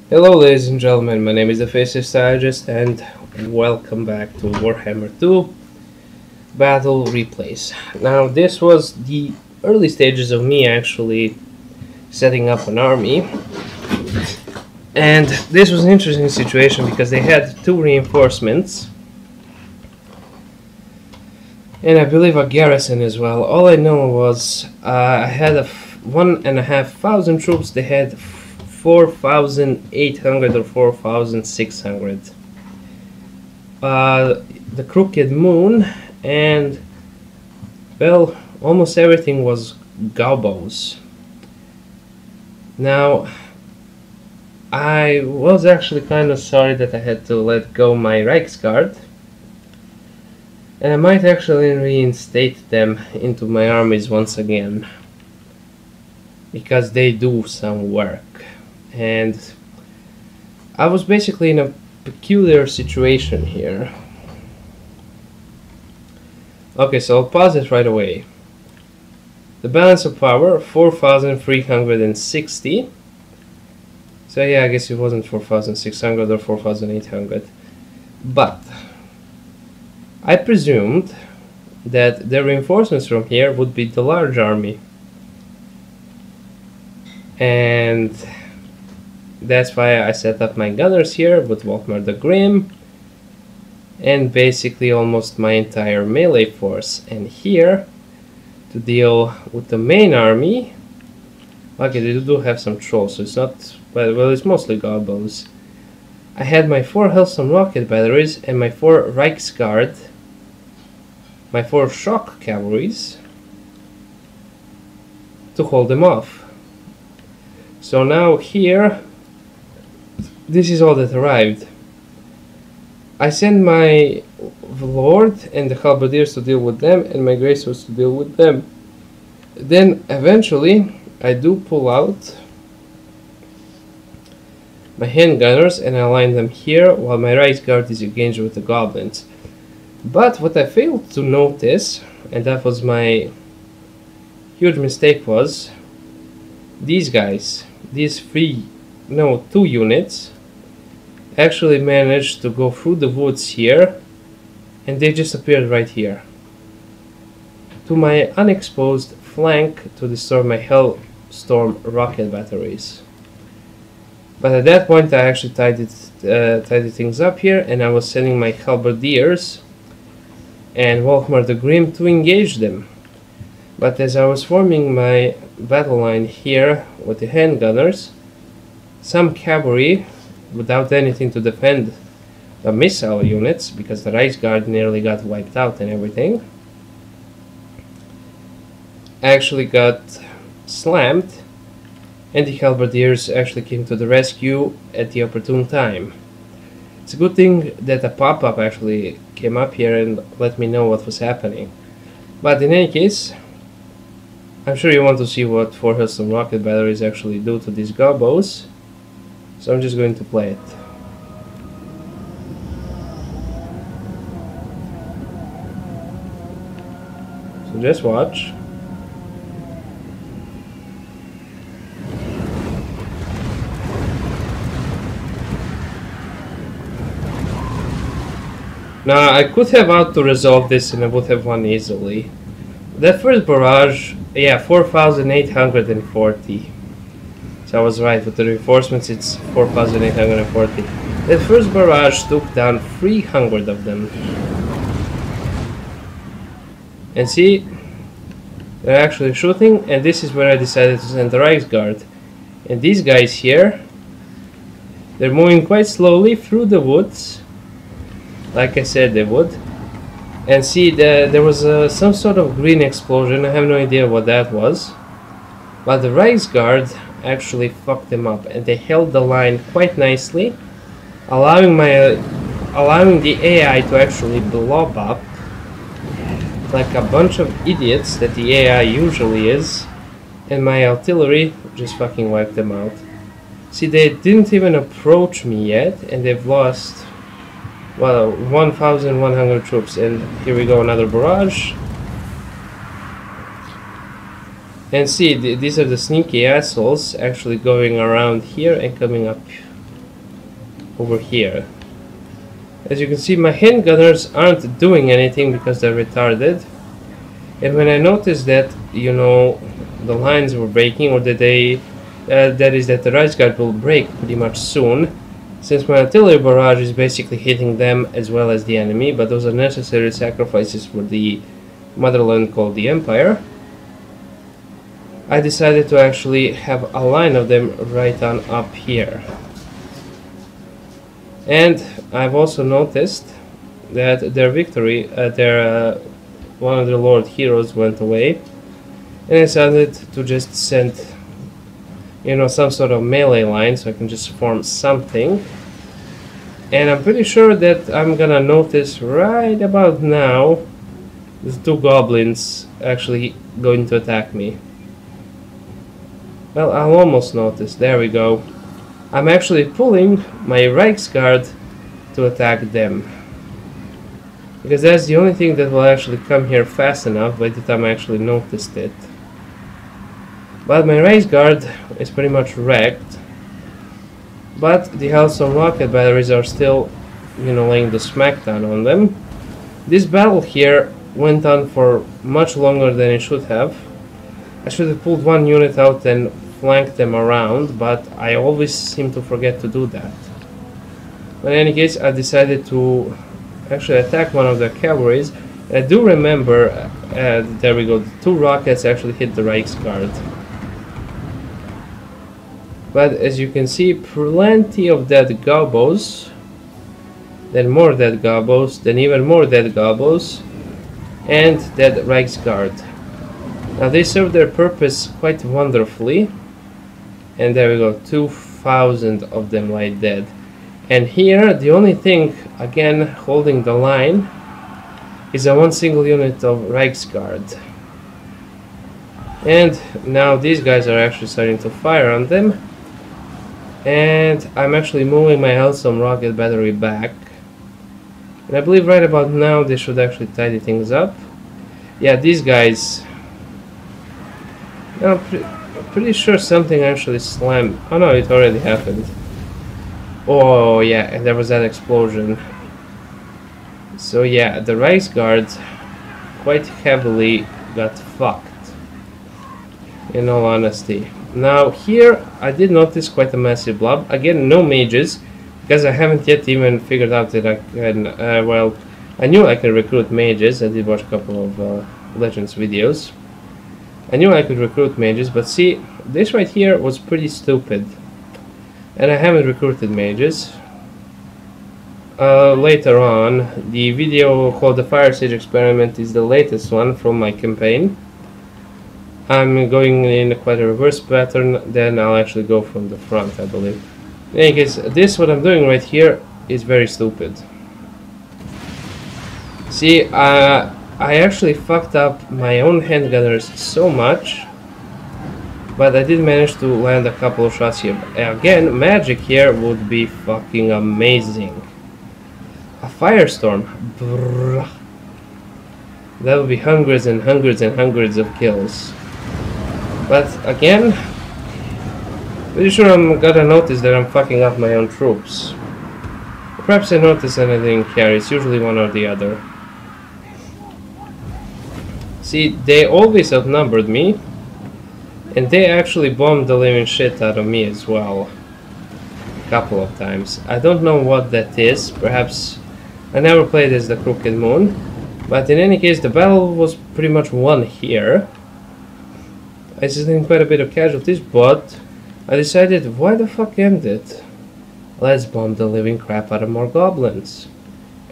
Hello ladies and gentlemen, my name is the Faceless Strategist and welcome back to Warhammer 2 Battle Replays. Now this was the early stages of me actually setting up an army, and this was an interesting situation because they had two reinforcements and I believe a garrison as well. All I know was I had 1,500 troops, they had 4,800 or 4,600. The Crooked Moon, and well, almost everything was gobos. Now, I was actually kind of sorry that I had to let go my Reichsguard, and I might actually reinstate them into my armies once again, because they do some work. And I was basically in a peculiar situation here. Okay, so I'll pause it right away. The balance of power, 4,360. So yeah, I guess it wasn't 4,600 or 4,800. But I presumed that the reinforcements from here would be the large army. And that's why I set up my gunners here with Volkmar the Grim and basically almost my entire melee force. And here, to deal with the main army, okay, they do have some trolls, so it's not, well, it's mostly gobos. I had my 4 Hellstorm rocket batteries and my 4 Reichsguard, my 4 shock cavalries, to hold them off. So now here, this is all that arrived. I sent my Lord and the Halberdiers to deal with them, and my Grey Swords to deal with them. Then eventually I do pull out my handgunners and I align them here while my Reichsguard is engaged with the Goblins. But what I failed to notice, and that was my huge mistake, was these guys, these 2 units actually managed to go through the woods here, and they just appeared right here to my unexposed flank to destroy my Hellstorm rocket batteries. But at that point I actually tidied things up here, and I was sending my Halberdiers and Volkmar the Grim to engage them. But as I was forming my battle line here with the handgunners, some cavalry, without anything to defend the missile units, because the Reichsguard nearly got wiped out and everything, actually got slammed, and the Halberdiers actually came to the rescue at the opportune time. It's a good thing that a pop-up actually came up here and let me know what was happening. But in any case, I'm sure you want to see what 4 Hellstorm rocket batteries actually do to these gobos, so I'm just going to play it. So just watch. Now I could have auto-resolved this and I would have won easily. That first barrage, yeah, 4,840. So I was right, with the reinforcements it's 4,840. That first barrage took down 300 of them. And see, they're actually shooting, and this is where I decided to send the Reichsguard. And these guys here, they're moving quite slowly through the woods, like I said they would. And see, there was some sort of green explosion. I have no idea what that was. But the Reichsguard actually fucked them up, and they held the line quite nicely, allowing the AI to actually blob up like a bunch of idiots that the AI usually is, and my artillery just fucking wiped them out. See, they didn't even approach me yet, and they've lost, well, 1,100 troops. And here we go, another barrage. And see, these are the sneaky assholes actually going around here and coming up over here. As you can see, my handgunners aren't doing anything because they're retarded. And when I noticed that, you know, the lines were breaking, or that that the right guard will break pretty much soon, since my artillery barrage is basically hitting them as well as the enemy, but those are necessary sacrifices for the motherland called the Empire, I decided to actually have a line of them right on up here. And I've also noticed that their victory, one of the Lord Heroes went away, and I decided to just send, you know, some sort of melee line so I can just form something. And I'm pretty sure that I'm gonna notice right about now the two goblins actually going to attack me. Well, I'll almost notice. There we go. I'm actually pulling my Reichsguard to attack them, because that's the only thing that will actually come here fast enough by the time I actually noticed it. But my Reichsguard is pretty much wrecked, but the Hellstorm rocket batteries are still, you know, laying the smackdown on them. This battle here went on for much longer than it should have. I should have pulled one unit out and flanked them around, but I always seem to forget to do that. But in any case, I decided to actually attack one of the cavalries. I do remember, there we go, the two rockets actually hit the Reichsguard. But as you can see, plenty of dead gobos, then more dead gobos, then even more dead gobos, and dead Reichsguard. Now they serve their purpose quite wonderfully, and there we go, 2,000 of them lie dead. And here the only thing again holding the line is a one single unit of Reichsguard. And now these guys are actually starting to fire on them, and I'm actually moving my Hellstorm rocket battery back, and I believe right about now they should actually tidy things up. Yeah, these guys, I'm pretty sure something actually slammed. Oh no, it already happened. Oh yeah, and there was that explosion. So yeah, the Reichsguard quite heavily got fucked, in all honesty. Now here I did notice quite a massive blob. Again, no mages, because I haven't yet even figured out that I can, well, I knew I could recruit mages. I did watch a couple of Legends videos. I knew I could recruit mages, but see, this right here was pretty stupid. And I haven't recruited mages. Later on, the video called the Fire Siege Experiment is the latest one from my campaign. I'm going in quite a reverse pattern, then I'll actually go from the front, I believe. In any case, this what I'm doing right here is very stupid. See, I actually fucked up my own handgunners so much, but I did manage to land a couple of shots here. Again, magic here would be fucking amazing. A firestorm. Brrr. That would be hundreds and hundreds and hundreds of kills. But again, pretty sure I'm gonna notice that I'm fucking up my own troops. Perhaps I notice anything here. It's usually one or the other. See, they always outnumbered me, and they actually bombed the living shit out of me as well. A couple of times. I don't know what that is. Perhaps I never played as the Crooked Moon, but in any case, the battle was pretty much won here. I sustained quite a bit of casualties, but I decided, why the fuck end it? Let's bomb the living crap out of more goblins.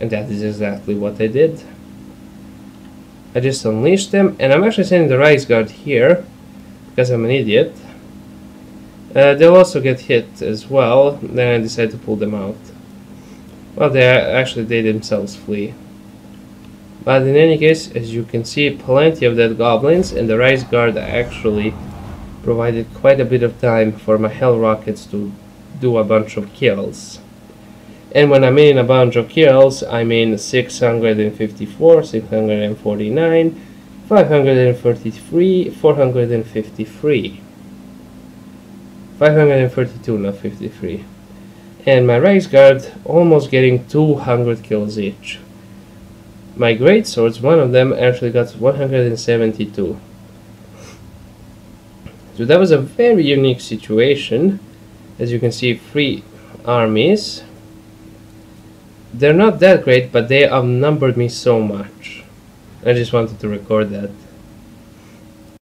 And that is exactly what I did. I just unleashed them, and I'm actually sending the Reichsguard here, because I'm an idiot. They'll also get hit as well, then I decide to pull them out. Well, they themselves flee. But in any case, as you can see, plenty of dead goblins, and the Reichsguard actually provided quite a bit of time for my Hell Rockets to do a bunch of kills. And when I mean a bunch of kills, I mean 654, 649, 533, 453. 532, not 53. and my Reichsguard almost getting 200 kills each. My great swords, one of them actually got 172. So that was a very unique situation. As you can see, 3 armies. They're not that great, but they outnumbered me so much. I just wanted to record that.